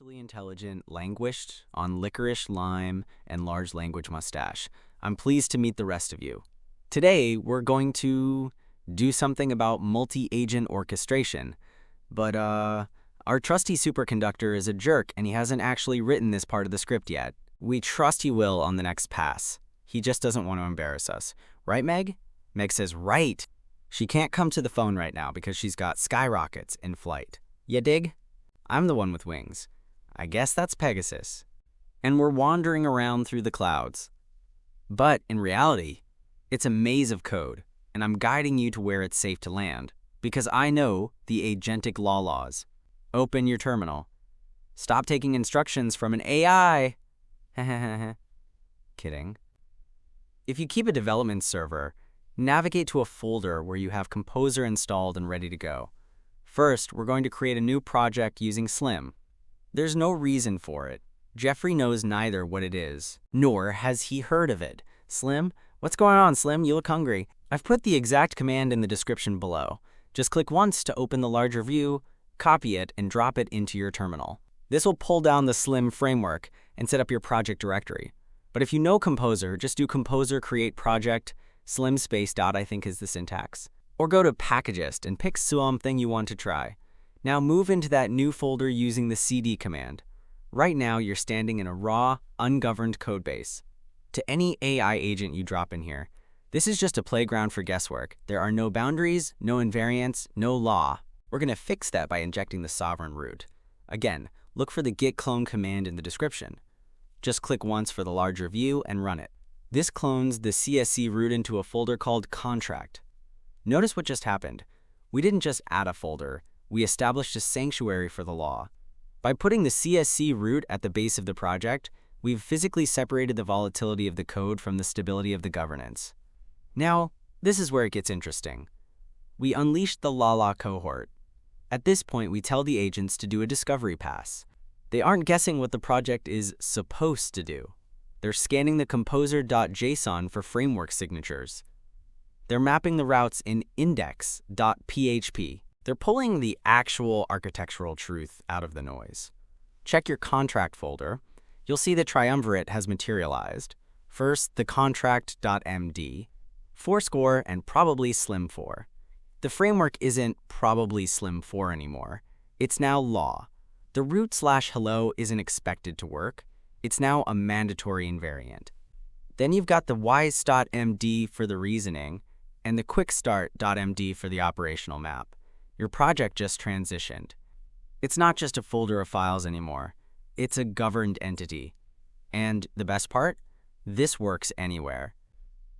artificially intelligent languished on licorice, lime, and large language mustache. I'm pleased to meet the rest of you. Today, we're going to do something about multi-agent orchestration. But our trusty superconductor is a jerk and he hasn't actually written this part of the script yet. We trust he will on the next pass. He just doesn't want to embarrass us. Right, Meg? Meg says, right. She can't come to the phone right now because she's got skyrockets in flight. Ya dig? I'm the one with wings. I guess that's Pegasus. And we're wandering around through the clouds. But in reality, it's a maze of code, and I'm guiding you to where it's safe to land, because I know the agentic laws. Open your terminal. Stop taking instructions from an AI. Kidding. If you keep a development server, navigate to a folder where you have Composer installed and ready to go. First, we're going to create a new project using Slim. There's no reason for it. Jeffrey knows neither what it is, nor has he heard of it. Slim? What's going on, Slim? You look hungry. I've put the exact command in the description below. Just click once to open the larger view, copy it, and drop it into your terminal. This will pull down the Slim framework and set up your project directory. But if you know Composer, just do Composer create project, slim space dot I think is the syntax. Or go to Packagist and pick something you want to try. Now move into that new folder using the cd command. Right now you're standing in a raw, ungoverned codebase. To any AI agent you drop in here, this is just a playground for guesswork. There are no boundaries, no invariants, no law. We're going to fix that by injecting the sovereign root. Again, look for the git clone command in the description. Just click once for the larger view and run it. This clones the CSC root into a folder called contract. Notice what just happened. We didn't just add a folder, we established a sanctuary for the law. By putting the CSC root at the base of the project, we've physically separated the volatility of the code from the stability of the governance. Now, this is where it gets interesting. We unleashed the Lala cohort. At this point, we tell the agents to do a discovery pass. They aren't guessing what the project is supposed to do. They're scanning the composer.json for framework signatures. They're mapping the routes in index.php. They're pulling the actual architectural truth out of the noise. Check your contract folder. You'll see the triumvirate has materialized. First, the contract.md, Fourscore, and probably Slim4. The framework isn't probably Slim4 anymore. It's now law. The root/hello isn't expected to work. It's now a mandatory invariant. Then you've got the WHY.md for the reasoning, and the Quickstart.md for the operational map. Your project just transitioned. It's not just a folder of files anymore. It's a governed entity. And the best part? This works anywhere.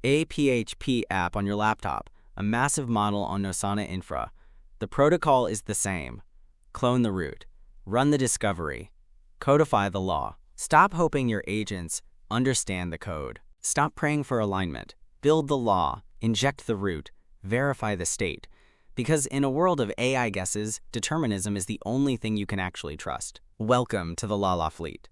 A PHP app on your laptop, a massive model on Nosana Infra. The protocol is the same. Clone the root. Run the discovery. Codify the law. Stop hoping your agents understand the code. Stop praying for alignment. Build the law. Inject the root, verify the state. Because in a world of AI guesses, determinism is the only thing you can actually trust. Welcome to the Lala fleet.